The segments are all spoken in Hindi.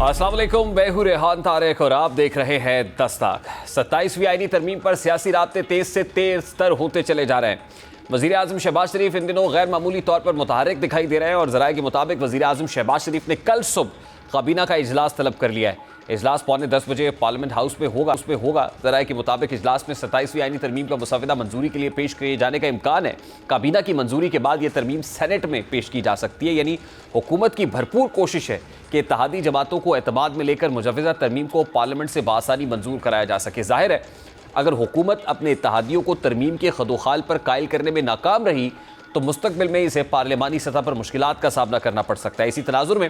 अस्सलाम वालेकुम, मैं हूं रेहान तारिक और आप देख रहे हैं दस्तक। 27वीं आईनी तरमीम पर सियासी राब्ते तेज से तेज तर होते चले जा रहे हैं। वज़ीर आज़म शहबाज शरीफ इन दिनों गैर मामूली तौर पर मुतहरिक दिखाई दे रहे हैं और ज़राए के मुताबिक वज़ीर आज़म शहबाज शरीफ ने कल सुबह काबीना का इजलास तलब कर लिया है। इजलास पौने 10 बजे पार्लियामेंट हाउस में होगा। ज़राए के मुताबिक इजलास में 27वीं आईनी तरमीम का मुसवदा मंजूरी के लिए पेश किए जाने का इम्कान है। काबीना की मंजूरी के बाद यह तरमीम सेनेट में पेश की जा सकती है। यानी हुकूमत की भरपूर कोशिश है कि इत्तेहादी जमातों को एतमाद में लेकर मुजव्वज़ा तरमीम को पार्लियामेंट से बासानी मंजूर कराया जा सके। जाहिर है अगर हुकूमत अपने इत्तेहादियों को तरमीम के खदोखाल पर कायल करने में नाकाम रही तो मुस्तकबिल में इसे पार्लियामानी सतह पर मुश्किलात का सामना करना पड़ सकता है। इसी तनाजुर में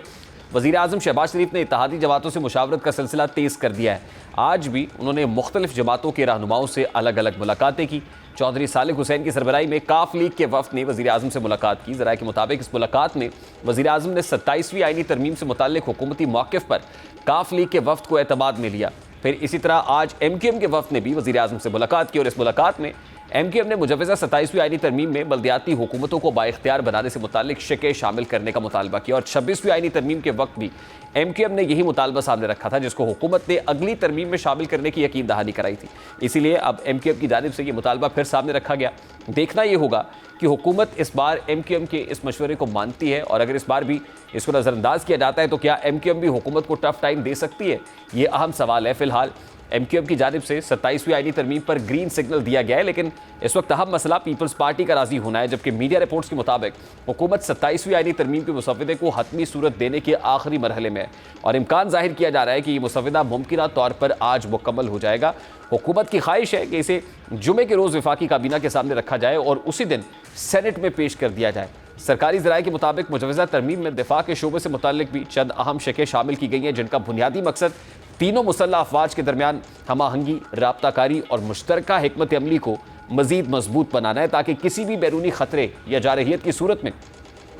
वज़ीर आज़म शहबाज शरीफ ने इत्तेहादी जमातों से मुशावरत का सिलसिला तेज़ कर दिया है। आज भी उन्होंने मुख्तलिफ जमातों के रहनुमाओं से अलग अलग मुलाकातें की। चौधरी सालिक हुसैन की सरबराही में काफ लीग के वफ़द ने वज़ीर आज़म से मुलाकात की। ज़राए के मुताबिक इस मुलाकात में वज़ीर आज़म ने 27वीं आईनी तरमीम से मुताल्लिक़ हुकूमती मौक़िफ़ पर काफ लीग के वफ़द को एतमाद में लिया। फिर इसी तरह आज MQM के वफ़द ने भी वज़ीर आज़म से मुलाकात की और इस मुलाकात में MQM ने मुजव्वज़ा 27वीं आईनी तरमीम में बल्दियाती हुकूमतों को बाइख्तियार बनाने से मुताल्लिक़ शिक़े शामिल करने का मुतालबा किया और 26वीं आईनी तरमीम के वक्त भी MQM ने यही मुतालबा सामने रखा था, जिसको हुकूमत ने अगली तरमीम में शामिल करने की यकीन दहानी कराई थी। इसीलिए अब MQM की जानिब से ये मुतालबा फिर सामने रखा गया। देखना ये होगा कि हुकूमत इस बार MQM के इस मशवरे को मानती है और अगर इस बार भी इसको नज़रअंदाज किया जाता है तो क्या MQM भी हुकूमत को टफ टाइम दे सकती है, ये अहम सवाल है। फिलहाल MQM की जानिब से 27वीं आईनी तरमीम पर ग्रीन सिग्नल दिया गया है, लेकिन इस वक्त अहम मसला पीपल्स पार्टी का राजी होना है। जबकि मीडिया रिपोर्ट्स के मुताबिक हुकूमत 27वीं आईनी तरमीम के मुसवदे को हतमी सूरत देने के आखिरी मरहले में है और इम्कान जाहिर किया जा रहा है कि ये मुसवदा मुमकिना तौर पर आज मुकम्मल हो जाएगा। हुकूमत की ख्वाहिश है कि इसे जुमे के रोज़ वफाकी काबीना के सामने रखा जाए और उसी दिन सेनेट में पेश कर दिया जाए। सरकारी ज़राए के मुताबिक मुजव्वज़ा तरमीम में दिफा के शोबे से मुताल्लिक़ भी चंद अहम शिक़ें शामिल की गई हैं, जिनका बुनियादी मकसद तीनों मुसल्लह अफवाज के दरमियान हम-आहंगी, राब्ताकारी और मुश्तरका हिकमत अमली को मज़ीद मजबूत बनाना है ताकि किसी भी बैरूनी ख़तरे या जारहियत की सूरत में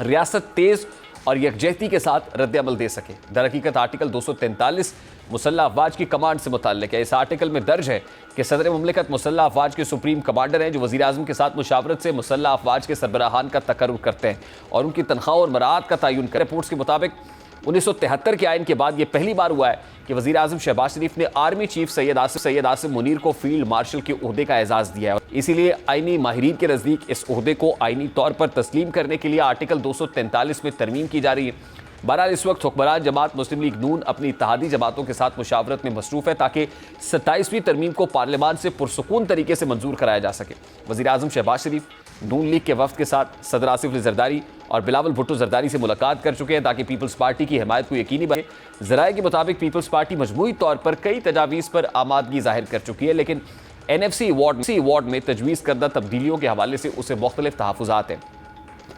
रियासत तेज़ और यकजहती के साथ रद्द-ए-अमल दे सके। दरहकीकत आर्टिकल 243 मुसल्लह अफवाज की कमांड से मुताल्लिक़ है। इस आर्टिकल में दर्ज है कि सदर मुमलिकत मुसल्लह अफवाज के सुप्रीम कमांडर हैं जो वज़ीर आज़म के साथ मुशावरत से मुसल्लह अफवाज के सरबराहान का तकर्रुर करते हैं और उनकी तनख्वाह और मराआत का तयन करें। रिपोर्ट्स के मुताबिक 1973 के आइन के बाद यह पहली बार हुआ है कि वज़ीर आज़म शहबाज शरीफ ने आर्मी चीफ सैयद आसिम मुनीर को फील्ड मार्शल के ओहदे का एजाज़ दिया है। इसीलिए आईनी माहिरीन के नज़दीक इस ओहदे को आईनी तौर पर तस्लीम करने के लिए आर्टिकल 243 में तरमीम की जा रही है। बहरहाल इस वक्त हुक्मरान जमात मुस्लिम लीग नून अपनी इत्तेहादी जमातों के साथ मुशावरत में मसरूफ़ है ताकि 27वीं तरमीम को पार्लियामान से पुरसुकून तरीके से मंजूर कराया जा सके। वज़ीर आज़म शहबाज शरीफ नून लीग के वफ़द के साथ सदर आसिफ अली जरदारी और बिलावल भुट्टो जरदारी से मुलाकात कर चुके हैं ताकि पीपल्स पार्टी की हिमायत को यकीनी बने। ज़राए के मुताबिक पीपल्स पार्टी मजमूई तौर पर कई तजावीज़ पर आमादगी जाहिर कर चुकी है, लेकिन NFC अवार्ड में तजवीज़ करदा तब्दीलियों के हवाले से उसे मुख्तलिफ तहफ़्फ़ुज़ात हैं।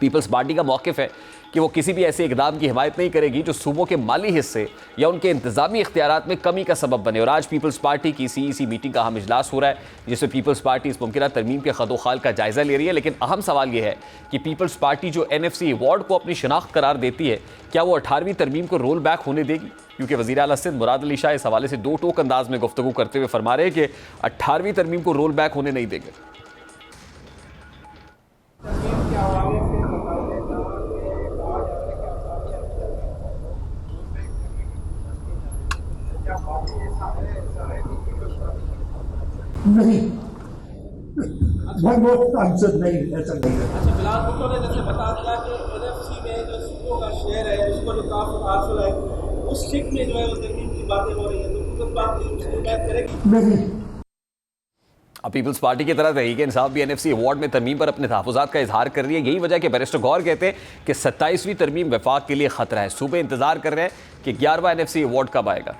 पीपल्स पार्टी का मौक़िफ़ है कि वो किसी भी ऐसे इक़दाम की हिमायत नहीं करेगी जो सूबों के माली हिस्से या उनके इंतज़ामी इख्तियारात में कमी का सबब बने। और आज पीपल्स पार्टी की CEC मीटिंग का अहम इजलास हो रहा है जिसमें पीपल्स पार्टी इस मुमकिना तरमीम के खदोखाल का जायज़ा ले रही है। लेकिन अहम सवाल ये है कि पीपल्स पार्टी जो NFC अवार्ड को अपनी शनाख्त करार देती है, क्या वो 18वीं तरमीम को रोल बैक होने देगी? क्योंकि वज़ीर आला सिंध मुराद अली शाह इस हवाले से दो टोक अंदाज में गुफ्तगू करते हुए फरमा रहे हैं कि 18वीं तरमीम को रोल बैक होने नहीं देंगे। नहीं, वो आंसर नहीं, ऐसा नहीं है। अच्छा, बिलावल भुट्टो ने जैसे बता दिया कि NFC में जो सूबों का शेयर है उसको जो काफी हासिल है उस शिक में जो है वो तरमीम की बातें हो रही है, तो पीपल्स पार्टी उसको बैक करेगी नहीं। अब पीपल्स पार्टी की तरह तहरीक इंसाफ भी NFC अवार्ड में तरमीम पर अपने तहफ़्फ़ुज़ात का इजहार कर रही है। यही वजह कि बैरिस्टर गौर कहते हैं कि 27वीं तरमीम वफाक के लिए ख़तरा है। सूबे इंतजार कर रहे हैं कि 11वां NFC अवार्ड कब आएगा।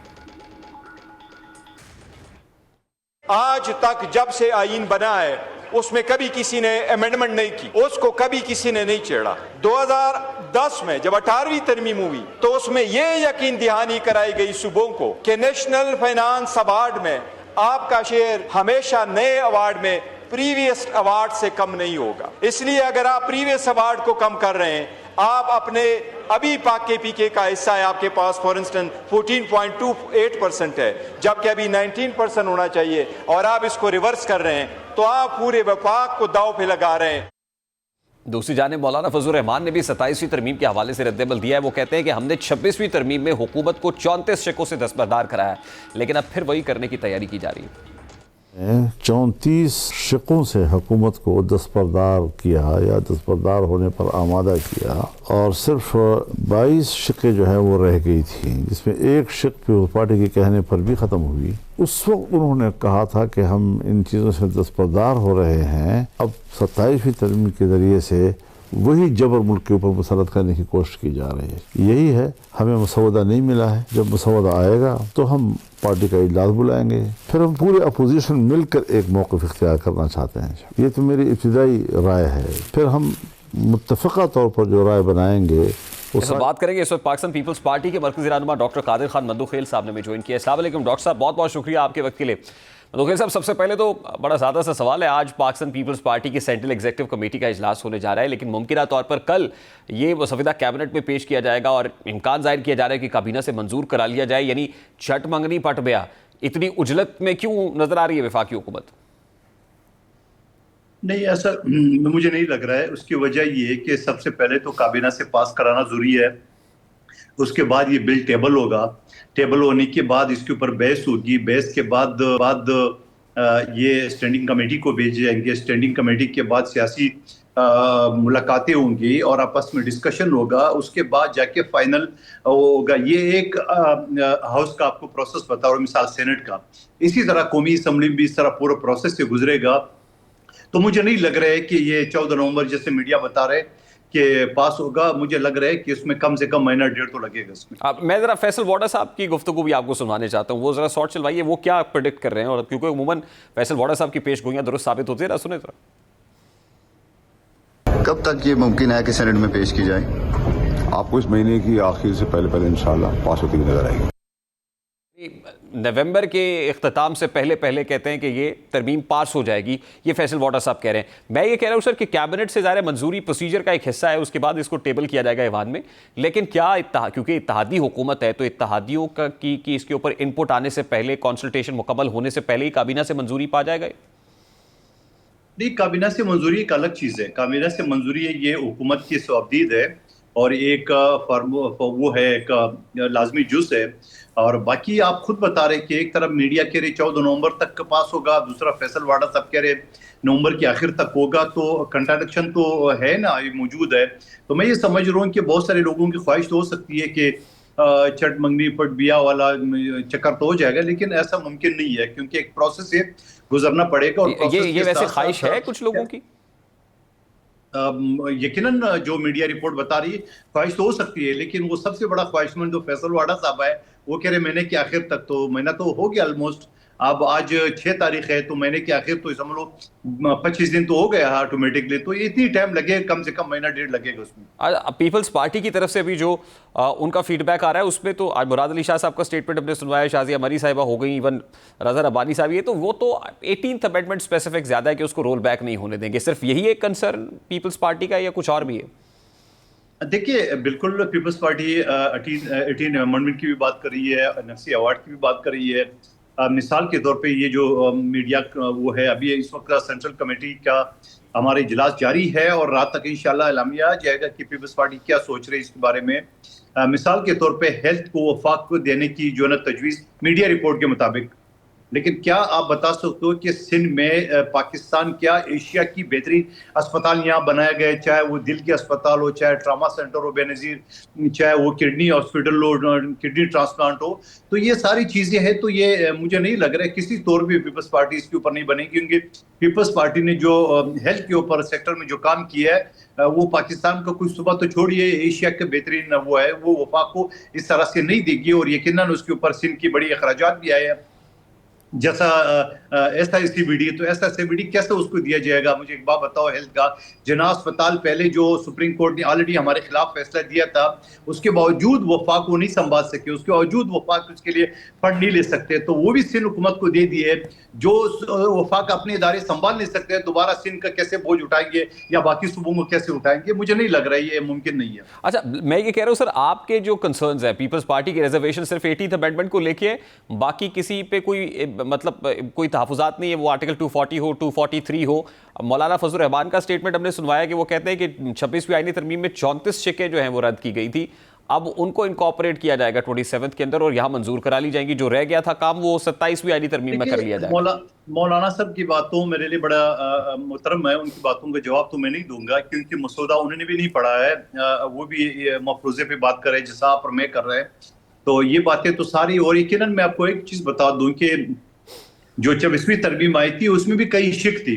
आज तक जब से आईन बना है उसमें कभी किसी ने अमेंडमेंट नहीं की, उसको कभी किसी ने नहीं छेड़ा। 2010 में जब 18वीं तरमीम हुई तो उसमें यह यकीन दहानी कराई गई सूबों को कि नेशनल फाइनेंस अवार्ड में आपका शेयर हमेशा नए अवार्ड में प्रीवियस अवार्ड से कम नहीं होगा। इसलिए अगर आप प्रीवियस अवार्ड को कम कर रहे हैं, आप अपने अभी पाक KPK का हिस्सा है आपके पास फॉर इंस्टेंस 14.28% है, जबकि अभी 19% होना चाहिए और आप इसको रिवर्स कर रहे हैं, तो आप पूरे वफाक को दाव पे लगा रहे हैं। दूसरी जानिब मौलाना फजल रहमान ने भी 27वीं तरमीम के हवाले से रद्दअमल दिया है। वो कहते हैं कि हमने 26वीं तरमीम में हुकूमत को 34 शिकों से दस्तबरदार कराया, लेकिन अब फिर वही करने की तैयारी की जा रही है। 34 शिकों से हुकूमत को दस्तबरदार किया या दस्तबरदार होने पर आमादा किया, और सिर्फ 22 शिकें जो है वो रह गई थी, जिसमें एक शिक पीपल्स पार्टी के कहने पर भी ख़त्म हुई। उस वक्त उन्होंने कहा था कि हम इन चीज़ों से दस्तबरदार हो रहे हैं, अब 27वीं तरमीम के ज़रिए से वही जबर मुल्क के ऊपर मुसलत करने की कोशिश की जा रही है। यही है, हमें मसौदा नहीं मिला है, जब मसौदा आएगा तो हम पार्टी का इजलास बुलाएंगे, फिर हम पूरे अपोजिशन मिलकर एक मौक़िफ़ इख्तियार करना चाहते हैं। ये तो मेरी इब्तिदाई राय है, फिर हम मुत्तफ़क़ा तौर पर जो राय बनाएंगे इस बात करेंगे। इस वक्त पाकिस्तान पीपल्स पार्टी के मरकज़ी रहनुमा डॉक्टर कादिर खान मद्दूखेल साहब ने भी ज्वाइन किया। अस्सलाम वालेकुम डॉक्टर साहब, बहुत बहुत शुक्रिया आपके वक्त के लिए। मद्दूखेल साहब, सबसे पहले तो बड़ा सादा सा सवाल है, आज पाकिस्तान पीपल्स पार्टी की सेंट्रल एग्जीक्यूटिव कमेटी का इजलास होने जा रहा है, लेकिन मुमकिन तौर पर कल ये मसविदा कैबिनेट में पेश किया जाएगा और इम्कान जाहिर किया जा रहा है कि काबीना से मंजूर करा लिया जाए, यानी छठ मंगनी पट गया। इतनी उजलत में क्यों नजर आ रही है वफाकी हुकूमत? नहीं, ऐसा मुझे नहीं लग रहा है। उसकी वजह ये है कि सबसे पहले तो काबीना से पास कराना जरूरी है, उसके बाद ये बिल टेबल होगा, टेबल होने के बाद इसके ऊपर बहस होगी, बहस के बाद ये स्टैंडिंग कमेटी को भेजे जाएंगे, स्टैंडिंग कमेटी के बाद सियासी मुलाकातें होंगी और आपस में डिस्कशन होगा, उसके बाद जाके फाइनल होगा। ये एक हाउस का आपको प्रोसेस बता रहा हूँ, मिसाल सेनेट का, इसी तरह कौमी असम्बली भी इस तरह पूरा प्रोसेस से गुजरेगा। तो मुझे नहीं लग रहा है कि ये 14 नवंबर जैसे मीडिया बता रहे कि पास होगा। मुझे लग रहा है कि इसमें कम से कम महीना डेढ़ तो लगेगा इसमें। मैं जरा फैसल वाडा साहब की गुफ्तगू भी आपको सुनवाने चाहता हूँ, वो जरा शॉर्ट चलवाइए, वो क्या प्रेडिक्ट कर रहे हैं, और क्योंकि उमूमन फैसल वाडा साहब की पेशगोइयां दुरुस्त साबित होती है। सुने जरा। कब तक ये मुमकिन है कि सेनेट में पेश की जाए? आपको इस महीने की आखिर से पहले इंशाल्लाह पास होती हुई नजर आएगी। नवंबर के इख्तिताम से पहले कहते हैं कि ये तरमीम पास हो जाएगी, ये फैसल वाडा साहब कह रहे हैं। मैं ये कह रहा हूँ सर कि कैबिनेट से ज़ाहिर मंजूरी प्रोसीजर का एक हिस्सा है, उसके बाद इसको टेबल किया जाएगा ईवान में, लेकिन क्या क्योंकि इत्तेहादी हुकूमत है तो इत्तेहादियों का की इसके ऊपर इनपुट आने से पहले, कंसल्टेशन मुकम्मल होने से पहले ही काबीना से मंजूरी पा जाएगा? नहीं, काबीना से मंजूरी एक अलग चीज़ है। काबीना से मंजूरी है, ये हुकूमत की सवाबदीद है और एक वो है, एक लाजमी जुज़ है। और बाकी आप खुद बता रहे कि एक तरफ मीडिया कह रहे 14 नवंबर तक पास होगा, दूसरा फैसल वाडा साहब कह रहे नवंबर के आखिर तक होगा, तो कंट्राडिक्शन तो है ना, ये मौजूद है। तो मैं ये समझ रहा हूँ कि बहुत सारे लोगों की ख्वाहिश तो हो सकती है कि छठ मंगनी पट बिया वाला चक्कर तो हो जाएगा, लेकिन ऐसा मुमकिन नहीं है क्योंकि एक प्रोसेस से गुजरना पड़ेगा। और ये वैसे ख्वाहिश है कुछ लोगों की? यकीनन जो मीडिया रिपोर्ट बता रही है ख्वाहिश तो हो सकती है, लेकिन वो सबसे बड़ा ख्वाहिशमंद जो फैसल वाडा साहब है वो कह रहे महीने के आखिर तक, तो महीना तो हो गया ऑलमोस्ट। अब आज 6 तारीख है तो महीने के आखिर तो समझ लो 25 दिन तो हो गया ऑटोमेटिकली, तो इतनी टाइम लगेगा, कम से कम महीना डेढ़ लगेगा उसमें। पीपल्स पार्टी की तरफ से भी जो उनका फीडबैक आ रहा है उसमें तो आज मुराद अली शाह साहब का स्टेटमेंट हमने सुनवाया, शाजिया मरी साहिबा हो गई, इवन रज़ा रब्बानी साहब, ये तो वो तो 18th अमेंडमेंट स्पेसिफिक ज़्यादा है कि उसको रोल बैक नहीं होने देंगे। सिर्फ यही एक कंसर्न पीपल्स पार्टी का या कुछ और भी है? देखिए, बिल्कुल पीपल्स पार्टी 18 अमेंडमेंट की भी बात कर रही है, नफसी अवार्ड की भी बात कर रही है। मिसाल के तौर पे ये जो मीडिया वो है, अभी इस वक्त सेंट्रल कमेटी का हमारे इजलास जारी है और रात तक इंशाल्लाह एलामिया आ जाएगा कि पीपल्स पार्टी क्या सोच रही है इसके बारे में। मिसाल के तौर पे हेल्थ को वफाक को देने की जो है ना तजवीज़ मीडिया रिपोर्ट के मुताबिक, लेकिन क्या आप बता सकते हो कि सिंध में पाकिस्तान क्या एशिया की बेहतरीन अस्पताल यहाँ बनाया गया, चाहे वो दिल के अस्पताल हो, चाहे ट्रामा सेंटर हो बेनज़ीर, चाहे वो किडनी हॉस्पिटल हो, किडनी ट्रांसप्लांट हो, तो ये सारी चीज़ें हैं। तो ये मुझे नहीं लग रहा है किसी तौर पे पीपल्स पार्टी इसके ऊपर नहीं बनेगी, क्योंकि पीपल्स पार्टी ने जो हेल्थ के ऊपर सेक्टर में जो काम किया है वो पाकिस्तान का कुछ सुबह तो छोड़िए, एशिया के बेहतरीन वो है, वो वफाक को इस तरह से नहीं देगी। और यकीनन उसके ऊपर सिंध की बड़ी अखराजात भी आए हैं, जैसा SICBD, तो SICBD कैसे उसको दिया जाएगा? मुझे एक बात बताओ, हेल्थ का जना अस्पताल पहले जो सुप्रीम कोर्ट ने ऑलरेडी हमारे खिलाफ फैसला दिया था, उसके बावजूद वफाक को नहीं संभाल सके, उसके बावजूद वफाक उसके लिए फंड नहीं ले सकते, तो वो भी सिंध हुकूमत को दे दिए। जो वफाक अपने इदारे संभाल नहीं सकते, दोबारा सिंध का कैसे बोझ उठाएंगे या बाकी सूबों को कैसे उठाएंगे? मुझे नहीं लग रहा है, ये मुमकिन नहीं है। अच्छा, मैं ये कह रहा हूँ सर, आपके जो कंसर्न्स है पीपल्स पार्टी के रिजर्वेशन सिर्फ 18th अमेंडमेंट को लेके, बाकी किसी पे कोई मतलब कोई तहफ़्फ़ुज़ात नहीं है, वो आर्टिकल 240 हो, 243 हो। मौलाना फजल रहमान का स्टेटमेंट हमने सुनवाया कि वो कहते हैं कि 26वीं आईनी तरमीम में 34 शिकें जो हैं वो रद्द की गई थी, अब उनको इनकॉर्पोरेट किया जाएगा 27 के अंदर और यहाँ मंजूर करा ली जाएंगी। जो रह गया था काम वो 27वीं आईनी तरमीम में कर लिया जाएगा। मौलाना साहब की बातों मेरे लिए बड़ा मुहतरम है, उनकी बातों का जवाब तो मैं नहीं दूंगा क्योंकि मसौदा उन्होंने भी नहीं पढ़ा है, वो भी मफरूजे पे बात कर रहे हैं जैसा आप और मैं कर रहे हैं। तो ये बातें तो सारी, और यकीनन मैं आपको एक चीज बता दूं कि जो 24वीं तरमीम आई थी उसमें भी कई शिक थी,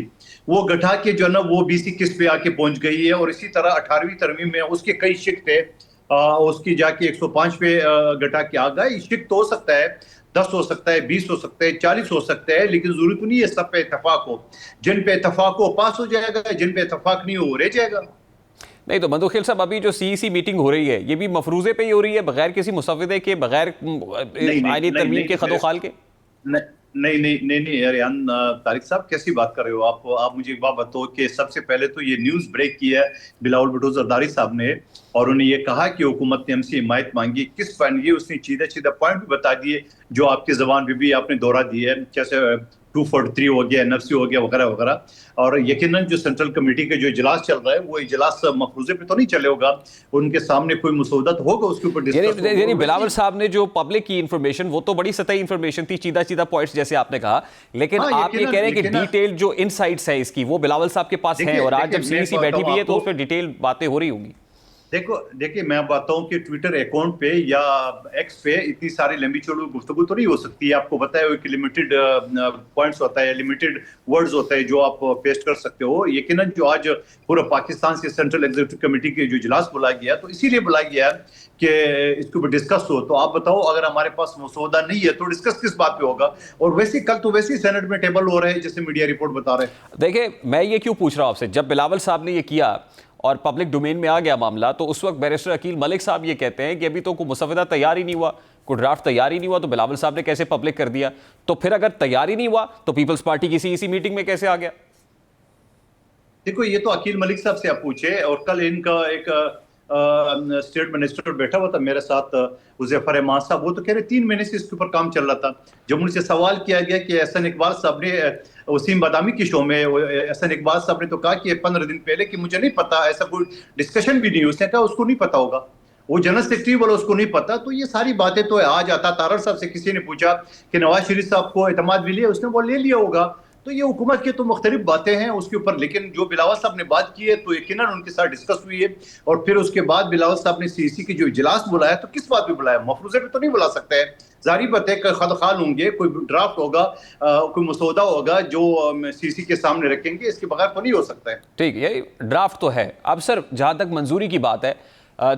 वो गठा के जो है ना वो 20-21 पे आके पहुंच गई है, और इसी तरह 18वीं तरमीम में उसके कई शिक थे, उसकी जाके 105 पे गठा के आ गए। शिक तो हो सकता है 10 हो सकता है, 20 हो सकता है, 40 हो सकता है, लेकिन जरूरत नहीं है सब पे इतफाक हो। जिन पे इतफाक हो पास हो जाएगा, जिन पे इतफाक नहीं हो रह जाएगा। नहीं तो मंदुखिल साहब, अभी जो सीईसी मीटिंग हो रही है ये भी मफरूजे पे ही हो रही है, बगैर किसी मुसव्विदे के, बगैर आईनी तरमीम के खदोखाल के? नहीं यार तारिक साहब कैसी बात कर रहे हो आप मुझे एक बात बताओ कि सबसे पहले तो ये न्यूज ब्रेक किया है बिलावल भुट्टो जरदारी साहब ने, और उन्हें ये कहा कि हुकूमत ने हमसे हिमायत मांगी। किस पॉइंट, ये उसने सीधा पॉइंट भी बता दिए जो आपकी जबान पे भी आपने दोहरा दिया है, जैसे 243 हो गया, एनएफसी हो गया, वगैरह वगैरह। और यकीनन जो सेंट्रल कमेटी का जो इजलास चल रहा है वो इजलास मफरूजे पे तो नहीं चले होगा, उनके सामने कोई मसौदा तो होगा, उसके ऊपर डिस्कस। यानी बिलावल साहब ने जो पब्लिक की इंफॉर्मेशन वो तो बड़ी सतही इंफॉर्मेशन थी, सीधा पॉइंट्स जैसे आपने कहा, लेकिन आप ये कह रहे हैं कि डिटेल जो इनसाइट्स है इसकी वो बिलावल साहब के पास है, और आज जब सीईसी बैठी हुई है तो उस पर डिटेल बातें हो रही होंगी। देखिए मैं बताता हूँ कि ट्विटर अकाउंट पे या एक्स पे इतनी सारी लंबी चौड़ी गुफ्तगू तो नहीं हो सकती है। आपको पता है कि लिमिटेड पॉइंट्स होता है, लिमिटेड वर्ड्स होता है जो आप पेस्ट कर सकते हो। यकीनन जो आज पूरा पाकिस्तान से सेंट्रल एग्जीक्यूटिव कमेटी के जो इजलास बुलाया गया तो इसीलिए बुलाया गया कि इसके ऊपर डिस्कस हो। तो आप बताओ, अगर हमारे पास मसौदा नहीं है तो डिस्कस किस बात पे होगा? और वैसे कल तो वैसे ही सेनेट में टेबल हो रहे हैं जैसे मीडिया रिपोर्ट बता रहे हैं। देखिए मैं ये क्यों पूछ रहा हूँ आपसे, जब बिलावल साहब ने ये किया और पब्लिक डोमेन में आ गया मामला, तो उस वक्त बैरिस्टर अकील मलिक साहब ये कहते हैं कि अभी तो कोई मुसव्वदा तैयार ही नहीं हुआ, कोई ड्राफ्ट तैयार ही नहीं हुआ, तो बिलावल साहब ने कैसे पब्लिक कर दिया? तो फिर अगर तैयार ही नहीं हुआ तो पीपल्स पार्टी की सीईसी मीटिंग में कैसे आ गया? देखो ये तो अकील मलिक साहब से आप पूछे, और कल इनका एक स्टेट मिनिस्टर बैठा हुआ था मेरे साथ, हुज़ैफा रहमान साहब, वो तो कह रहे 3 महीने से इसके ऊपर काम चल रहा था। जब उनसे सवाल किया गया कि एहसन इकबाल साहब ने वसीम बादामी की शो में, एहसन इकबाल साहब ने तो कहा कि 15 दिन पहले कि मुझे नहीं पता, ऐसा कोई डिस्कशन भी नहीं। उसने कहा उसको नहीं पता होगा, वो जनरल सेक्रेटरी बोला उसको नहीं पता। तो ये सारी बातें तो आज आता तारड़ साहब से किसी ने पूछा कि नवाज शरीफ साहब को एतमाद भी लिया, उसने वो ले लिया होगा। तो ये हुकूमत की तो मुख्तलिफ बातें हैं उसके ऊपर, लेकिन जो बिलावल साहब ने बात की है तो यकीनन उनके साथ डिस्कस हुई है। और फिर उसके बाद बिलावल साहब ने सीईसी की जो इजलास बुलाया तो किस बात पे बुलाया? मफरूजे पे तो नहीं बुला सकते हैं। जारी बात है, खदखाल होंगे, कोई ड्राफ्ट होगा, कोई मसौदा होगा जो सीईसी के सामने रखेंगे, इसके बगैर तो नहीं हो सकता है। ठीक है, ड्राफ्ट तो है। अब सर जहां तक मंजूरी की बात है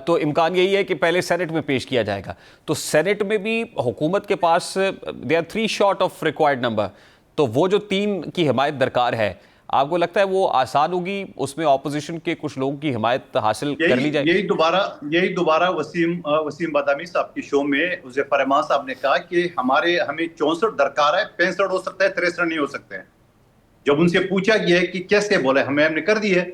तो इम्कान यही है कि पहले सेनेट में पेश किया जाएगा, तो सेनेट में भी हुकूमत के पास they are 3 short of required number, तो वो जो 3 की हिमायत दरकार है, आपको लगता है वो आसान होगी? उसमें ऑपोजिशन के कुछ लोगों की हिमायत हासिल कर ली जाए? यही दोबारा वसीम बादामी साहब की शो में हुज़ैफा रहमान साहब ने कहा कि हमें 64 दरकार है, 65 हो सकता है, 63 नहीं हो सकते हैं। जब उनसे पूछा गया है कि कैसे, बोले हमने कर दी है।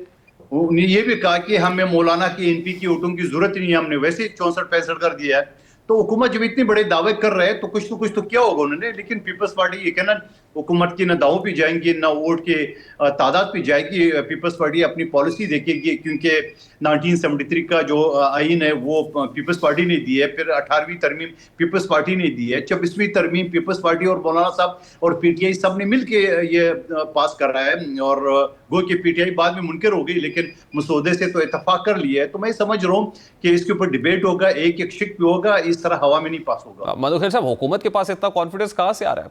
उन्होंने ये भी कहा कि हमें मौलाना की एनपी की वोटों की जरूरत ही नहीं है, हमने वैसे 64-65 कर दिया है। तो हुकूमत जब इतने बड़े दावे कर रहे हैं तो कुछ तो क्या होगा उन्होंने। लेकिन पीपल्स पार्टी ये कहना हुकूमत की ना दावों पे जाएंगी ना वोट के तादाद पे जाएगी। पीपल्स पार्टी अपनी पॉलिसी देखेगी, क्योंकि 1973 का जो आइन है वो पीपल्स पार्टी ने दी है, फिर 18वीं तरमीम पीपल्स पार्टी ने दी है, 26वीं तरमीम पीपल्स पार्टी और मौलाना साहब और पीटीआई सब ने मिल के ये पास कर रहा है। और गो के पीटीआई बाद में मुनकर हो गई, लेकिन मसौदे से तो इतफाक कर लिया है। तो मैं समझ रहा हूँ कि इसके ऊपर डिबेट होगा, एक शिक भी होगा, इस तरह हवा में नहीं पास होगा। मधुकर साहब, हुकूमत के पास इतना कॉन्फिडेंस कहाँ से आ रहा है?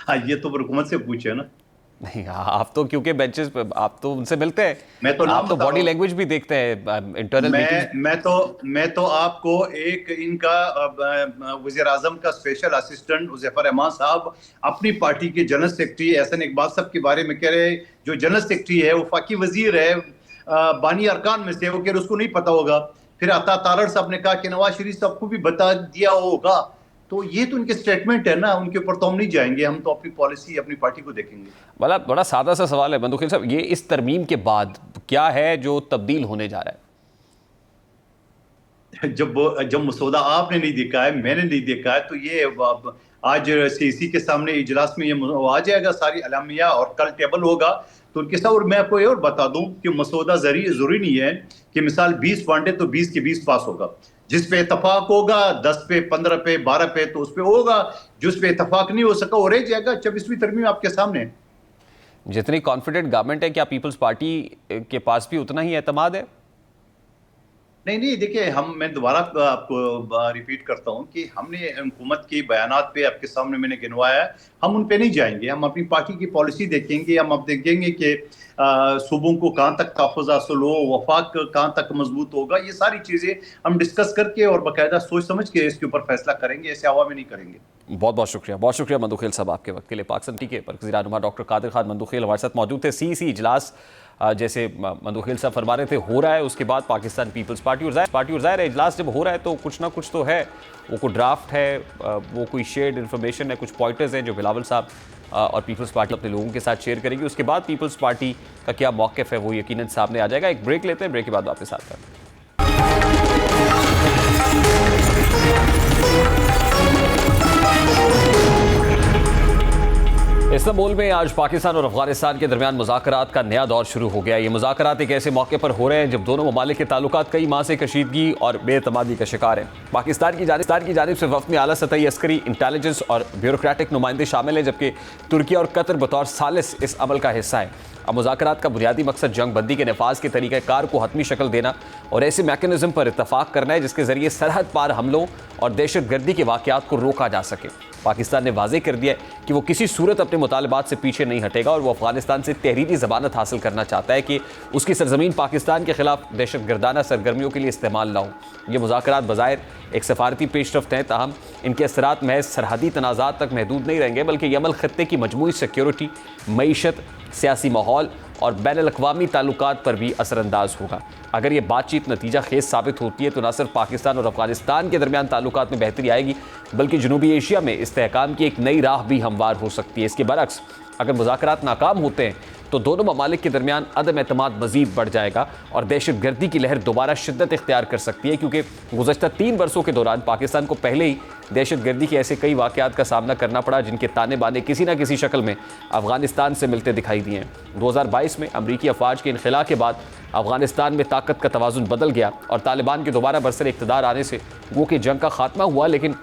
हाँ, ये तो हुकूमत से पूछे ना। नहीं, आप तो क्योंकि बेंचेस पे आप तो उनसे मिलते हैं, आप तो बॉडी लैंग्वेज भी देखते हैं इंटरनल मीटिंग्स। मैं तो आपको एक इनका वज़ीर आज़म का स्पेशल असिस्टेंट हुज़ैफा रहमान साहब अपनी पार्टी के जनरल सेक्रेटरी एहसन इकबाल साहब के बारे में कह रहे हैं। जो जनरल सेक्रेटरी है वो वफाकी वजीर है, बानी अरकान में से, वो कह रहे उसको नहीं पता होगा। फिर अता तारड़ साहब ने कहा कि नवाज शरीफ साहब को भी बता दिया होगा। तो ये तो उनके स्टेटमेंट है ना, उनके ऊपर तो हम नहीं जाएंगे, हम तो अपनी पॉलिसी अपनी पार्टी को देखेंगे। बड़ा सादा सा सवाल है बंदूखिल साहब, ये इस तरमीम के बाद क्या है जो तब्दील होने जा रहा है? जब मसौदा आपने नहीं देखा है, मैंने नहीं देखा है, तो ये आज सीसी के सामने इजलास में ये आ जाएगा सारी अलामिया और कल टेबल होगा तो उनके साथ। और मैं आपको ये और बता दूं कि मसौदा जरूरी नहीं है कि मिसाल 20 वांटे तो 20 के 20 पास होगा। जिस पे इतफाक होगा 10 पे 15 पे 12 पे तो उस पे होगा, जिस पे इतफाक नहीं हो सका वो रह जाएगा। 24वीं तरमीम आपके सामने। जितनी कॉन्फिडेंट गवर्नमेंट है, क्या पीपल्स पार्टी के पास भी उतना ही एतमाद है? नहीं देखिए, मैं दोबारा आपको रिपीट करता हूं कि हमने हुकूमत के बयानात पे आपके सामने मैंने गिनवाया है, हम उन पे नहीं जाएंगे। हम अपनी पार्टी की पॉलिसी देखेंगे, हम अब देखेंगे कि सूबों को कहां तक तहफ़्फ़ुज़ हासिल हो, वफाक कहां तक मजबूत होगा। ये सारी चीजें हम डिस्कस करके और बाकायदा सोच समझ के इसके ऊपर फैसला करेंगे, ऐसे हवा में नहीं करेंगे। बहुत बहुत शुक्रिया मंदुखेल साहब आपके वक्त के लिए। पाकिस्तान टीके पर वज़ीर आज़म डॉक्टर कादिर खान मंदुखेल हमारे साथ मौजूद थे। सीसी इजलास जैसे मंदुखेल साहब फरमा रहे थे हो रहा है, उसके बाद पाकिस्तान पीपल्स पार्टी और ज़ाहिर है इजलास जब हो रहा है तो कुछ ना कुछ तो है, वो कोई ड्राफ्ट है, वो कोई शेयर्ड इन्फॉर्मेशन है, कुछ पॉइंटर्स हैं जो बिलावल साहब और पीपल्स पार्टी अपने लोगों के साथ शेयर करेगी। उसके बाद पीपल्स पार्टी का क्या मौक़िफ़ है वो यकीनन सामने आ जाएगा। एक ब्रेक लेते हैं, ब्रेक के बाद वापस आते हैं। इस्तांबुल में आज पाकिस्तान और अफगानिस्तान के दरमियान मुज़ाकरात का नया दौर शुरू हो गया। ये मुज़ाकरात एक ऐसे मौके पर हो रहे हैं जब दोनों ममालिक के ताल्लुकात कई माह से कशीदगी और बेतमादी का शिकार हैं। पाकिस्तान की जानिब से वफ़द में आला सतही अस्करी, इंटेलिजेंस और ब्यूरोक्रेटिक नुमाइंदे शामिल हैं, जबकि तुर्की और कतर बतौर सालिस इस अमल का हिस्सा है। अब मुज़ाकरात का बुनियादी मकसद जंग बंदी के नफाज के तरीक़ाकार को हतमी शक्ल देना और ऐसे मैकेनिज़्म पर इत्तफाक करना है जिसके ज़रिए सरहद पार हमलों और दहशतगर्दी के वाक़यात को रोका जा सके। पाकिस्तान ने वाज़ेह कर दिया है कि वो किसी सूरत अपने मुतालबात से पीछे नहीं हटेगा और वो अफगानिस्तान से तहरीरी ज़मानत हासिल करना चाहता है कि उसकी सरजमीन पाकिस्तान के खिलाफ दहशतगर्दाना सरगर्मियों के लिए इस्तेमाल ना हो। ये मुज़ाकरात बज़ाहिर एक सफारती पेशरफ्त हैं, ताहम इनके असरात महज सरहदी तनाज़ात तक महदूद नहीं रहेंगे, बल्कि ये अमल खत्ते की मजमूई सिक्योरिटी, मईशत, सियासी माहौल और बैनुल-अक़वामी ताल्लुकात पर भी असरअंदाज होगा। अगर ये बातचीत नतीजा खेज साबित होती है तो न सिर्फ पाकिस्तान और अफगानिस्तान के दरमियान ताल्लुकात में बेहतरी आएगी, बल्कि जनूबी एशिया में इस्तेहकाम की एक नई राह भी हमवार हो सकती है। इसके बरअक्स अगर मुज़ाकरात नाकाम होते हैं तो दोनों ममालिक के दरमियान अदम एतमाद मज़ीद बढ़ जाएगा और दहशतगर्दी की लहर दोबारा शिद्दत इख्तियार कर सकती है, क्योंकि गुज़श्ता 3 बरसों के दौरान पाकिस्तान को पहले ही दहशतगर्दी के ऐसे कई वाक़यात का सामना करना पड़ा जिनके ताने बाने किसी न किसी शक्ल में अफगानिस्तान से मिलते दिखाई दिए हैं। 2022 में अमरीकी अफवाज के इनखला के बाद अफगानिस्तान में ताकत का तवाज़ुन बदल गया और तालिबान के दोबारा बरसर इक़्तिदार आने से वो कि जंग का खात्मा हुआ, लेकिन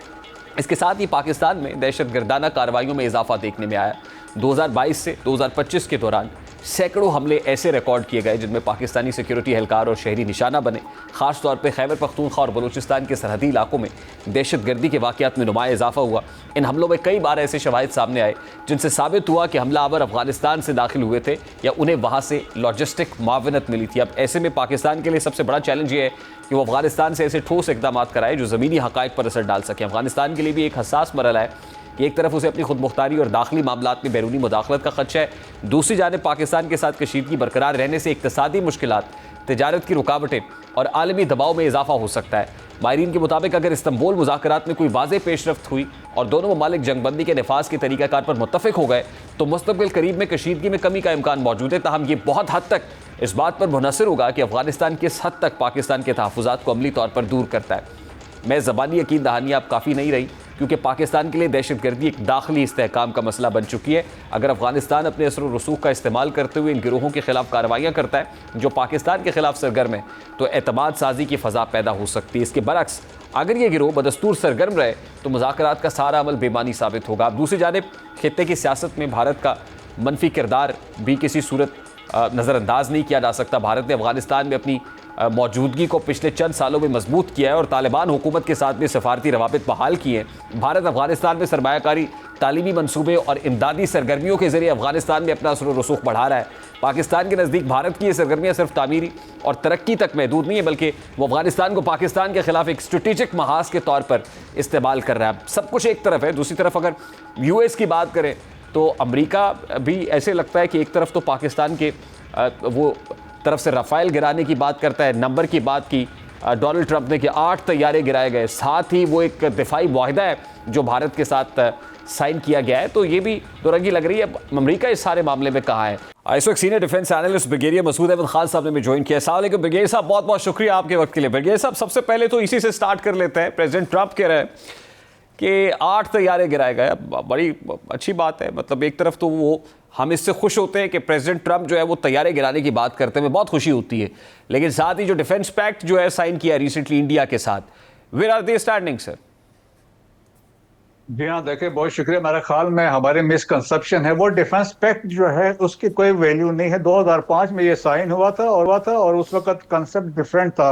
इसके साथ ही पाकिस्तान में दहशतगर्दाना कार्रवाइयों में इजाफा देखने में आया। 2022 से 2025 के दौरान सैकड़ों हमले ऐसे रिकॉर्ड किए गए जिनमें पाकिस्तानी सिक्योरिटी एहलकार और शहरी निशाना बने। ख़ास तौर पर खैबर पख्तूनख्वा और बलूचिस्तान के सरहदी इलाकों में दहशतगर्दी के वाक़यात में नुमाया इजाफा हुआ। इन हमलों में कई बार ऐसे शवाहिद सामने आए जिनसे साबित हुआ कि हमलावर अफगानिस्तान से दाखिल हुए थे या उन्हें वहाँ से लॉजिस्टिक मावनत मिली थी। अब ऐसे में पाकिस्तान के लिए सबसे बड़ा चैलेंज ये है कि वो अफगानिस्तान से ऐसे ठोस इक़दाम कराए जो ज़मीनी हक़ाइक़ पर असर डाल सकें। अफगानिस्तान के लिए भी एक हसास मरहला है कि एक तरफ उसे अपनी खुद मुख्तारी और दाखिली मामलात में बैरूनी मुदाखलत का खदशा है, दूसरी जानिब पाकिस्तान के साथ कशीदगी बरकरार रहने से इक़्तिसादी मुश्किलात, तिजारत की रुकावटें और आलमी दबाव में इजाफा हो सकता है। माहिरीन के मुताबिक अगर इस्तांबुल मुज़ाकरात में कोई वाज़ेह पेशरफ्त हुई और दोनों ममालिक जंगबंदी के नफाज के तरीक़ाकार पर मुत्तफ़िक हो गए तो मुस्तक़बिल करीब में कशीदगी में कमी का इम्कान मौजूद है। ताहम ये बहुत हद तक इस बात पर मुनहसर होगा कि अफगानिस्तान किस हद तक पाकिस्तान के तहफ़्फ़ुज़ात को अमली तौर पर दूर करता है। मैं ज़बानी यकीन दहानी अब काफ़ी नहीं रही, क्योंकि पाकिस्तान के लिए दहशतगर्दी एक दाखिली इस्तेहकाम का मसला बन चुकी है। अगर अफगानिस्तान अपने असर और रसूख का इस्तेमाल करते हुए इन गिरोहों के खिलाफ कार्रवाइयाँ करता है जो पाकिस्तान के खिलाफ सरगर्म है तो एतमाद साजी की फ़ज़ा पैदा हो सकती है। इसके बरक्स अगर ये गिरोह बदस्तूर सरगर्म रहे तो मुज़ाकरात का सारा अमल बेमानी साबित होगा। अब दूसरी जानिब खित्ते की सियासत में भारत का मनफी किरदार भी किसी सूरत नज़रअंदाज नहीं किया जा सकता। भारत ने अफगानिस्तान में अपनी मौजूदगी को पिछले चंद सालों में मजबूत किया है और तालिबान हुकूमत के साथ भी सफारती रवाबित बहाल किए हैं। भारत अफगानिस्तान में सरमायाकारी, तालीमी मनसूबे और इमदादी सरगर्मियों के जरिए अफगानिस्तान में अपना असर रसूख बढ़ा रहा है। पाकिस्तान के नज़दीक भारत की ये सरगर्मियाँ सिर्फ तामीरी और तरक्की तक महदूद नहीं है, बल्कि वो अफगानिस्तान को पाकिस्तान के खिलाफ एक स्ट्रेटेजिक महाज के तौर पर इस्तेमाल कर रहा है। सब कुछ एक तरफ है, दूसरी तरफ अगर US की बात करें तो अमेरिका भी ऐसे लगता है कि एक तरफ तो पाकिस्तान के वो तरफ से रफ़ाइल गिराने की बात करता है, नंबर की बात की डोनाल्ड ट्रंप ने कि 8 तैयारे गिराए गए, साथ ही वो एक दिफाई मुआहिदा है जो भारत के साथ साइन किया गया है, तो ये भी दुरंगी लग रही है। अमेरिका इस सारे मामले में कहाँ है? इस वक्त senior defence analyst brigadier Masood Ahmed Khan साहब ने भी ज्वाइन किया। अस्सलाम वालेकुम ब्रिगेडियर साहब, बहुत बहुत शुक्रिया आपके वक्त के लिए। ब्रिगेडियर साहब, सबसे पहले तो इसी से स्टार्ट कर लेते हैं। प्रेसिडेंट ट्रंप कह रहे हैं कि 8 तैयारे गिराए गए। बड़ी अच्छी बात है, मतलब एक तरफ तो वो हम इससे खुश होते हैं कि प्रेसिडेंट ट्रंप जो है वो तैयारे गिराने की बात करते हैं, बहुत खुशी होती है, लेकिन साथ ही जो डिफेंस पैक्ट जो है साइन किया रिसेंटली इंडिया के साथ, where are they standing sir? जी हाँ, देखिए बहुत शुक्रिया। मेरे ख्याल में हमारे मिसकंसेप्शन है, वो डिफेंस पैक्ट जो है उसकी कोई वैल्यू नहीं है। 2005 में ये साइन हुआ था और उस वक्त कंसेप्ट डिफरेंट था,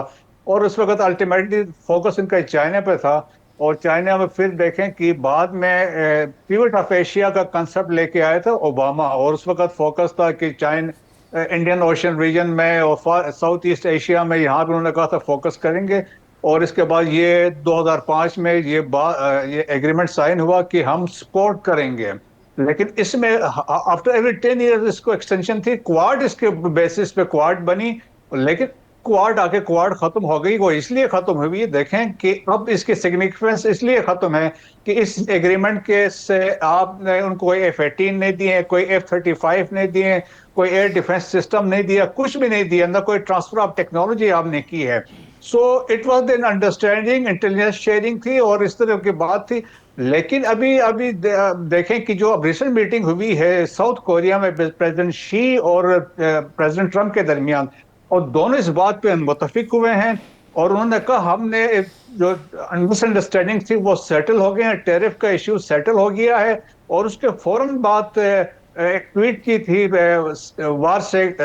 और उस वक्त अल्टीमेटली फोकस इनका चाइना पे था। और चाइना में फिर देखें कि बाद में पिवट ऑफ एशिया का कंसेप्ट लेके आए थे ओबामा, और उस वक्त फोकस था कि चाइना इंडियन ओशन रीजन में और साउथ ईस्ट एशिया में, यहाँ पे उन्होंने कहा था फोकस करेंगे। और इसके बाद ये 2005 में ये एग्रीमेंट साइन हुआ कि हम सपोर्ट करेंगे, लेकिन इसमें आफ्टर एवरी 10 ईयर्स इसको एक्सटेंशन थी। क्वाड इसके बेसिस पे क्वाड बनी, लेकिन क्वाड आके क्वाड खत्म हो गई। वो इसलिए खत्म हुई, देखें कि अब इसकी सिग्निफिकेंस इसलिए खत्म है कि इस एग्रीमेंट के से आपने उनको कोई F-18 नहीं दिए, कोई F-35 नहीं दिए, कोई एयर डिफेंस सिस्टम नहीं दिया, कुछ भी नहीं दिया, ना कोई ट्रांसफर ऑफ टेक्नोलॉजी आपने की है। सो it was an understanding, intelligence sharing थी और इस तरह की बात थी। लेकिन अभी देखें कि जो अब रिसेंट मीटिंग हुई है साउथ कोरिया में प्रेसिडेंट शी और प्रेसिडेंट ट्रंप के दरमियान, और दोनों इस बात पे मुत्तफिक हुए हैं, और उन्होंने कहा हमने जो मिसअंडरस्टैंडिंग थी वो सेटल हो गए हैं, टैरिफ का इश्यू सेटल हो गया है। और उसके फौरन बाद एक ट्वीट की थी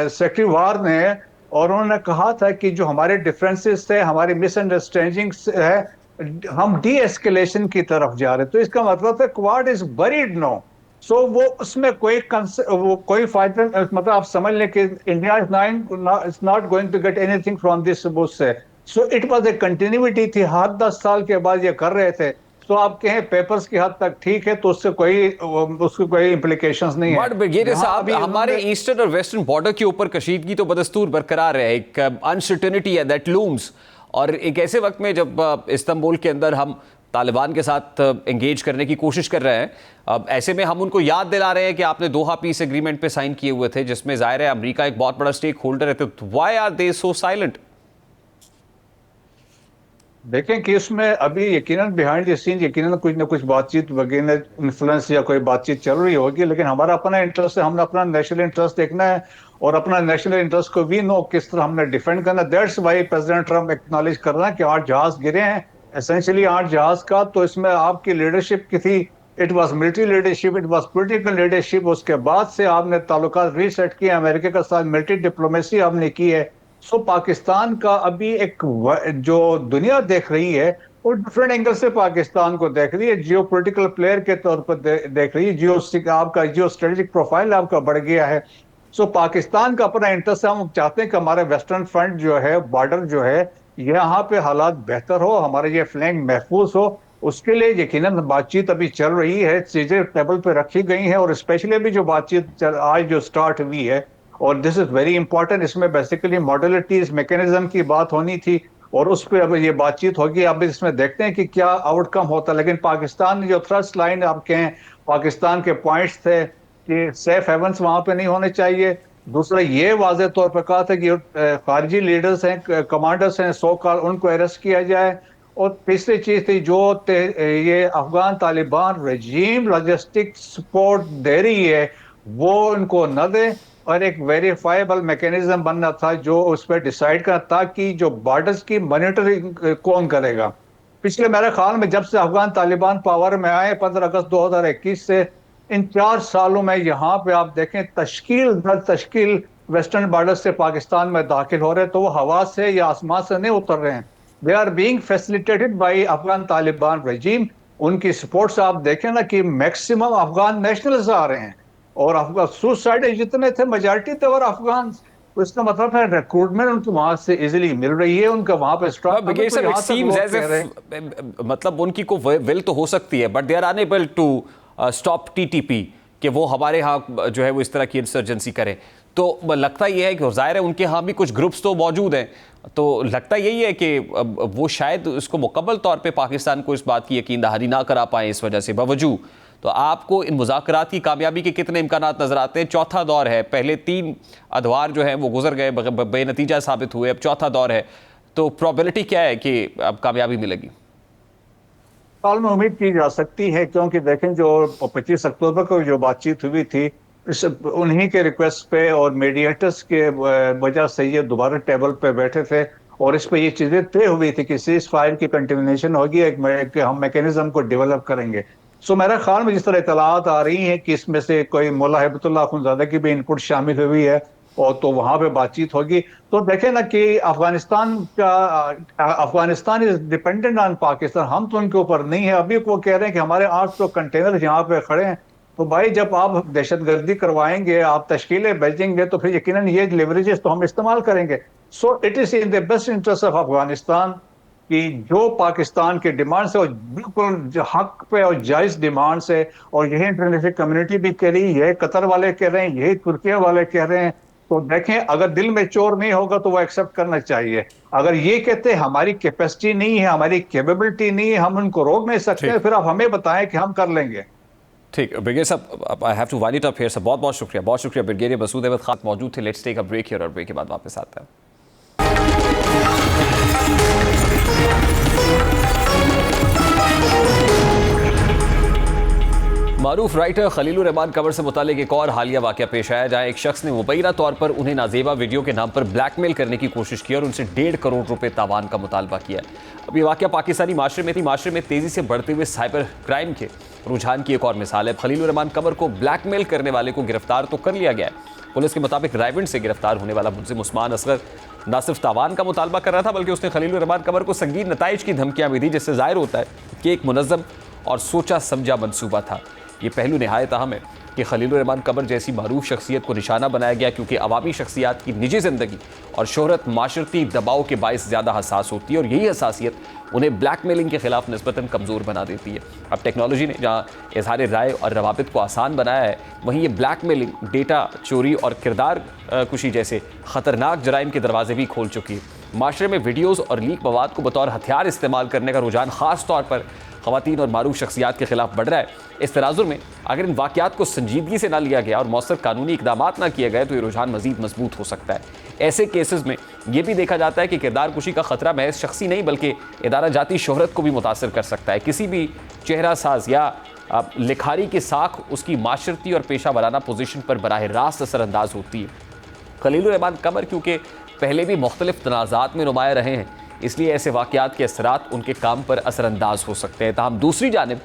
सेक्रेटरी वार ने, और उन्होंने कहा था कि जो हमारे डिफरेंसेस थे, हमारी मिसअंडरस्टैंडिंग्स है, हम डी एस्केलेशन की तरफ जा रहे हैं। तो इसका मतलब है Quad is buried no. So वो उसमें कोई फायदा, मतलब आप समझ लें कि India is not going to get anything from this से। So it was a continuity थी, हर 10 साल के बाद ये कर रहे थे। तो आप कहें पेपर्स की हद तक ठीक है, तो उससे उसकी कोई इम्प्लीकेशंस नहीं है। ब्रिगेडियर साहब, हमारे ईस्टर्न और वेस्टर्न बॉर्डर के ऊपर कशीदगी तो बदस्तूर बरकरार है, एक अनसर्टेनिटी है दैट लूम्स, और एक ऐसे वक्त में जब इस्तांबुल के अंदर हम तालिबान के साथ एंगेज करने की कोशिश कर रहे हैं, अब ऐसे में हम उनको याद दिला रहे हैं कि आपने दोहा पीस एग्रीमेंट पे साइन किए हुए थे, जिसमें जाहिर है अमेरिका एक बहुत बड़ा स्टेक होल्डर है, तो why are they so silent? देखें कि उसमें अभी यकीनन बिहाइंड द सीन यकीनन कुछ ना कुछ बातचीत वगैरह इन्फ्लुएंस या कोई बातचीत चल रही होगी, लेकिन हमारा अपना इंटरेस्ट है, हमने अपना नेशनल इंटरेस्ट देखना है, और अपना नेशनल इंटरेस्ट को भी नो किस तरह हमने डिफेंड करना। That's why president Trump acknowledge कर रहा है कि 8 जहाज गिरे हैं, एसेंशियली 8 जहाज का। तो इसमें आपकी लीडरशिप की थी, it was military leadership, it was political leadership. उसके बाद से आपने ताल्लुकात रीसेट किए, अमेरिका के साथ मिलिट्री डिप्लोमेसी आपने की है। सो पाकिस्तान का अभी एक जो दुनिया देख रही है वो डिफरेंट एंगल से पाकिस्तान को देख रही है, जियो पोलिटिकल प्लेयर के तौर पर देख रही है। आपका जियो स्ट्रेटेजिक प्रोफाइल आपका बढ़ गया है। सो पाकिस्तान का अपना इंटरेस्ट है, हम चाहते हैं कि हमारे वेस्टर्न फ्रंट जो है, बॉर्डर जो है, यहाँ पे हालात बेहतर हो, हमारे ये फ्लैंक महफूज हो। उसके लिए यकीनन बातचीत अभी चल रही है, चीजें टेबल पे रखी गई हैं, और स्पेशली अभी जो बातचीत आज जो स्टार्ट हुई है, और दिस इज वेरी इंपॉर्टेंट, इसमें बेसिकली मॉडलिटीज मैकेनिज्म की बात होनी थी, और उस पर अब ये बातचीत होगी। अब इसमें देखते हैं कि क्या आउटकम होता है। लेकिन पाकिस्तान ने जो थ्रस्ट लाइन आप कहें, पाकिस्तान के पॉइंट्स थे कि सेफ हेवंस वहां पे नहीं होने चाहिए। दूसरा ये वाज़ेह तौर पर कहा था कि खारजी लीडर्स हैं, कमांडर्स हैं, सो कॉल, उनको अरेस्ट किया जाए। और तीसरी चीज थी जो ये अफगान तालिबान रजीम लॉजिस्टिक सपोर्ट दे रही है वो इनको न दे, और एक वेरीफाइबल मैकेनिज्म बनना था जो उस पर डिसाइड करना, ताकि जो बॉर्डर्स की मॉनिटरिंग कौन करेगा। पिछले मेरे ख्याल में जब से अफगान तालिबान पावर में आए 15 अगस्त 2021 से, इन 4 सालों में यहाँ पे आप देखें तश्कील दर तश्कील वेस्टर्न बॉर्डर से पाकिस्तान में दाखिल हो रहे हैं, तो वो हवा से या आसमान से नहीं उतर रहे हैं, they are being facilitated by Afghan Taliban regime. उनकी सपोर्ट से आप देखें ना कि मैक्सिमम अफगान नेशनल्स आ रहे हैं, और अफगान सुसाइड जितने थे मेजॉरिटी थे और अफगान, तो इसका मतलब है रिक्रूटमेंट उनको वहां से इजीली मिल रही है, उनका वहां पे स्ट्रॉन्ग, मतलब उनकी को विल तो हो सकती है, but they are unable to stop TTP, कि वो हमारे यहाँ जो है वो इस तरह की इंसर्जेंसी करें। तो लगता यह है कि ज़ाहिर है उनके यहाँ भी कुछ ग्रुप्स तो मौजूद हैं, तो लगता यही है कि वो शायद इसको मुकम्मल तौर पे पाकिस्तान को इस बात की यकीन दहानी ना करा पाए इस वजह से बावजूद। तो आपको इन मुज़ाकरात की कामयाबी के कितने इम्कानात नज़र आते हैं? चौथा दौर है, पहले 3 अदवार जो हैं वो गुजर गए, बेनतीजा साबित हुए, अब चौथा दौर है, तो प्रोबेबिलिटी क्या है कि अब कामयाबी मिलेगी? साल में उम्मीद की जा सकती है, क्योंकि देखें जो 25 अक्टूबर को जो बातचीत हुई थी इस उन्हीं के रिक्वेस्ट पे और मीडिएटर्स के वजह से ये दोबारा टेबल पे बैठे थे और इस पे ये चीजें तय हुई थी कि सीज फायर की कंटिन्यूएशन होगी, एक हम मैकेनिज्म को डेवलप करेंगे। सो मेरे ख्याल में जिस तरह इतलात आ रही हैं कि इसमें से कोई मौला हिबतुल्लाह अखुंज़ादा की भी इनपुट शामिल हुई है और तो वहां पे बातचीत होगी। तो देखें ना कि Afghanistan is dependent on Pakistan, हम तो उनके ऊपर नहीं है। अभी वो कह रहे हैं कि हमारे 800 कंटेनर यहाँ पे खड़े हैं। तो भाई जब आप दहशतगर्दी करवाएंगे, आप तश्कीलें भेजेंगे, तो फिर यकीनन ये लेवरेजेस तो हम इस्तेमाल करेंगे। So it is in the best interest of Afghanistan कि जो पाकिस्तान के डिमांड्स है और बिल्कुल हक पे और जायज डिमांड्स है, और यही इंटरनेशनल कम्युनिटी भी कह रही है, कतर वाले कह रहे हैं, यही तुर्किया वाले कह रहे हैं। तो देखें, अगर दिल में चोर नहीं होगा तो वो एक्सेप्ट करना चाहिए। अगर ये कहते हैं हमारी कैपेसिटी नहीं है, हमारी कैपेबिलिटी नहीं है, हम उनको रोक नहीं सकते, फिर आप हमें बताएं कि हम कर लेंगे। ठीक, ब्रिगेडियर साहब, I have to wind it up here. बहुत बहुत शुक्रिया ब्रिगेडियर मसूद अहमद खान मौजूद थे। Let's take a break here और ब्रेक के बाद वापस आते हैं। मारूफ राइटर खलीलुर रहमान कबर से मुतालिक एक और हालिया वाक़या पेश आया, जहाँ एक शख्स ने मुबैना तौर पर उन्हें नाजेबा वीडियो के नाम पर ब्लैकमेल करने की कोशिश की और उनसे 1.5 करोड़ रुपए तावान का मुतालबा किया। अब ये वाक़या पाकिस्तानी माशरे में थी। माशरे में तेज़ी से बढ़ते हुए साइबर क्राइम के रुझान की एक और मिसाल है। खलीलुर रहमान कबर को ब्लैकमेल करने वाले को गिरफ्तार तो कर लिया गया है। पुलिस के मुताबिक रायविंड से गिरफ्तार होने वाला मुल्जिम उस्मान असगर न सिर्फ तावान का मुतालबा कर रहा था, बल्कि उसने खलीलुर रहमान कबर को संगीन नताइज की धमकियां भी दी, जिससे जाहिर होता है कि एक मुनज़्ज़म और सोचा समझा मंसूबा था। ये पहलू नहायत अहम है कि खलीलुर रहमान कबर जैसी मारूफ शख्सियत को निशाना बनाया गया, क्योंकि अवामी शख्सियात की निजी ज़िंदगी और शोहरत माशरती दबाव के बायस ज़्यादा हसास होती है और यही हसासियत उन्हें ब्लैकमेलिंग के खिलाफ निस्बतन कमज़ोर बना देती है। अब टेक्नोलॉजी ने जहाँ इजहार राय और रवाबित को आसान बनाया है, वहीं ये ब्लैकमेलिंग, डेटा चोरी और किरदार कुशी जैसे ख़तरनाक जराइम के दरवाजे भी खोल चुकी है। माशरे में वीडियोज़ और लीक मवाद को बतौर हथियार इस्तेमाल करने का रुझान ख़ास तौर पर ख़वातीन और मारूफ शख्सियात के खिलाफ बढ़ रहा है। इस तराजुर में अगर इन वाक़यात को संजीदगी से ना लिया गया और मौसर कानूनी इक़दाम ना किए गए तो ये रुझान मज़ीद मजबूत हो सकता है। ऐसे केसेस में ये भी देखा जाता है कि किरदार कुशी का ख़तरा महज शख्सी नहीं बल्कि इदारा जाती शोहरत को भी मुतासर कर सकता है। किसी भी चेहरा साज या लिखारी की साख उसकी माशरती और पेशा वाराना पोजीशन पर बराह रास्त असरअंदाज होती है। खलीलुर रहमान कबर क्योंकि पहले भी मुख्तलिफ तनाज़ात में नुमाया रहे हैं, इसलिए ऐसे वाक़यात के असरात उनके काम पर असरअंदाज हो सकते हैं। ताहम दूसरी जानिब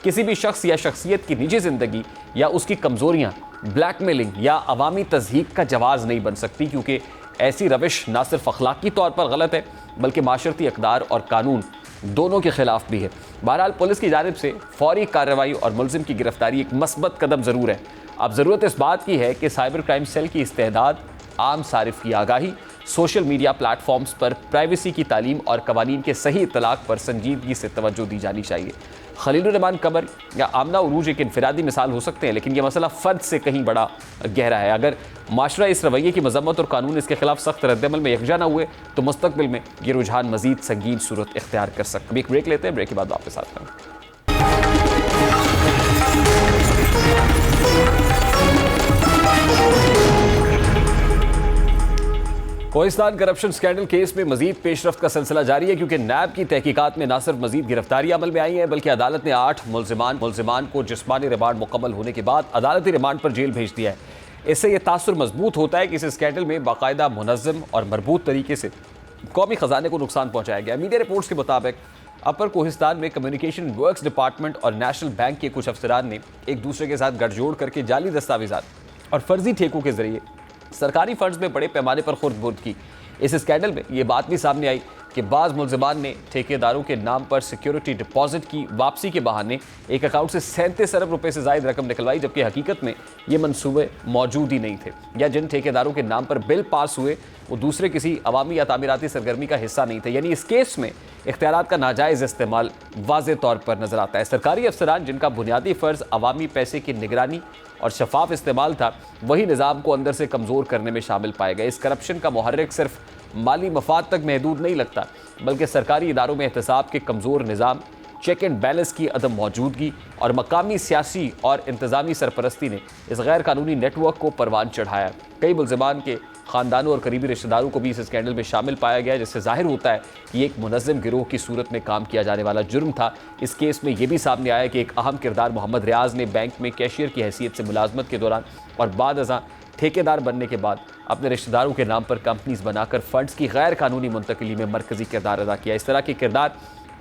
किसी भी शख्स या शख्सियत की निजी ज़िंदगी या उसकी कमज़ोरियाँ ब्लैकमेलिंग या अवामी तज़हीक का जवाज़ नहीं बन सकती, क्योंकि ऐसी रविश ना सिर्फ अखलाकी तौर पर गलत है बल्कि माशरती अक़दार और कानून दोनों के ख़िलाफ़ भी है। बहरहाल पुलिस की जानिब से फ़ौरी कार्रवाई और मुलज़िम की गिरफ्तारी एक मस्बत कदम ज़रूर है। अब ज़रूरत इस बात की है कि साइबर क्राइम सेल की इस्तेदाद, आम सारिफ की आगाही, सोशल मीडिया प्लेटफॉर्म्स पर प्राइवेसी की तालीम और कवानीन के सही इतलाक़ पर संजीदगी से तवज्जो दी जानी चाहिए। खलीलुर रहमान कबर या आमना उरूज एक इनफरादी मिसाल हो सकते हैं, लेकिन यह मसला फ़र्द से कहीं बड़ा गहरा है। अगर माशरा इस रवैये की मजम्मत और कानून इसके खिलाफ सख्त रद्दअमल में यकजा न हुए तो मुस्तकबिल में ये रुझान मजीद संगीन सूरत इख्तियार कर सकते हैं। एक ब्रेक लेते हैं, ब्रेक के बाद वापस आते हैं। कोहिस्तान करप्शन स्कैंडल केस में मजीद पेशरफ्त का सिलसिला जारी है, क्योंकि नैब की तहकीकात में न सिर्फ मजीद गिरफ्तारी अमल में आई है बल्कि अदालत ने 8 मुलजिमान को जिस्मानी रिमांड मुकम्मल होने के बाद अदालती रिमांड पर जेल भेज दिया है। इससे यह तासुर मजबूत होता है कि इस स्कैंडल में बाकायदा मुनज़्ज़म और मरबूत तरीके से कौमी ख़जाने को नुकसान पहुँचाया गया। मीडिया रिपोर्ट्स के मुताबिक अपर कोहिस्तान में कम्युनिकेशन वर्क्स डिपार्टमेंट और नेशनल बैंक के कुछ अफसरान ने एक दूसरे के साथ गठजोड़ करके जाली दस्तावेज़ात और फर्जी ठेकों के जरिए सरकारी फंड्स में बड़े पैमाने पर खुर्द-बुर्द की। इस स्कैंडल में ये बात भी सामने आई कि बाज़ मुल्ज़िमान ने ठेकेदारों के नाम पर सिक्योरिटी डिपॉजिट की वापसी के बहाने एक अकाउंट से 37 अरब रुपए से ज़ायद रकम निकलवाई, जबकि हकीकत में ये मंसूबे मौजूद ही नहीं थे, या जिन ठेकेदारों के नाम पर बिल पास हुए वो दूसरे किसी अवामी या तामीराती सरगर्मी का हिस्सा नहीं थे। यानी इस केस में इख्तियारात का नाजायज़ इस्तेमाल वाज़े तौर पर नज़र आता है। सरकारी अफसरान जिनका बुनियादी फ़र्ज़ अवामी पैसे की निगरानी और शफाफ इस्तेमाल था, वही निज़ाम को अंदर से कमज़ोर करने में शामिल पाए गए। इस करप्शन का मुहर्रिक सिर्फ माली मफाद तक महदूद नहीं लगता, बल्कि सरकारी इदारों में एहतसाब के कमज़ोर निज़ाम, चेक एंड बैलेंस की अदम मौजूदगी और मकामी सियासी और इंतज़ामी सरपरस्ती ने इस गैर कानूनी नेटवर्क को परवान चढ़ाया। कई मुल्ज़िमान के ख़ानदानों और करीबी रिश्तेदारों को भी इस स्कैंडल में शामिल पाया गया, जिससे जाहिर होता है कि ये एक मुनज़्ज़म गिरोह की सूरत में काम किया जाने वाला जुर्म था। इस केस में ये भी सामने आया कि एक अहम किरदार मोहम्मद रियाज ने बैंक में कैशियर की हैसियत से मुलाजमत के दौरान और बाद अज़ां ठेकेदार बनने के बाद अपने रिश्तेदारों के नाम पर कंपनीज बनाकर फंड्स की गैर कानूनी मुंतकिली में मरकज़ी किरदार अदा किया। इस तरह के किरदार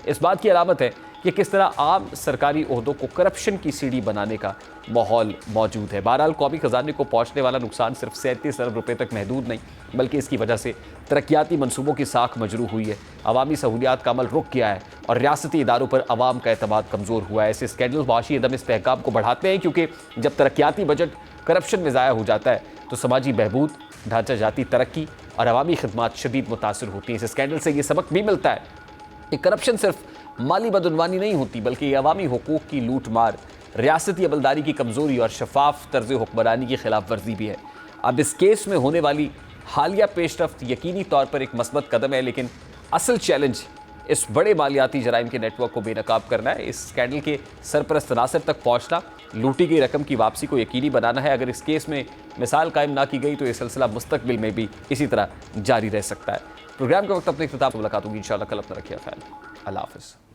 इस बात की अलामत है कि किस तरह आम सरकारी ओहदों को करप्शन की सीढ़ी बनाने का माहौल मौजूद है। बहरहाल कौमी खजाने को पहुंचने वाला नुकसान सिर्फ 37 अरब रुपए तक महदूद नहीं, बल्कि इसकी वजह से तरक्याती मनसूबों की साख मजरू हुई है, अवामी सहूलियात का अमल रुक गया है और रियासती इदारों पर अवाम का एतमाद कमज़ोर हुआ है। ऐसे स्कैंडल माशी अदम इस्तेहकाम को बढ़ाते हैं, क्योंकि जब तरक्याती बजट करप्शन में ज़ाया हो जाता है तो समाजी बहबूद, ढांचा जाती तरक्की और अवामी खदमात शदीद मुतासर होती हैं। इस स्कैंडल से ये सबक भी मिलता है कि करप्शन सिर्फ माली बदउनवानी नहीं होती, बल्कि ये अवामी हुकूक की लूट मार, रियासती अमलदारी की कमज़ोरी और शफाफ तर्ज़ हुक्मरानी की खिलाफ वर्जी भी है। अब इस केस में होने वाली हालिया पेशरफ्त यकीनी तौर पर एक मस्बत कदम है, लेकिन असल चैलेंज इस बड़े मालियाती जराइम के नेटवर्क को बेनकाब करना है। इस स्कैंडल के सरपरस्त नासिर तक पहुँचना, लूटी गई रकम की वापसी को यकीनी बनाना है। अगर इस केस में मिसाल कायम ना की गई तो ये सिलसिला मुस्तकबिल में भी इसी तरह जारी रह सकता है। प्रोग्राम के वक्त अपने इख्तिताम को मुलाकात होगी इंशाअल्लाह। कल अपना रखिए ख्याल। अल्लाह हाफ़िज़।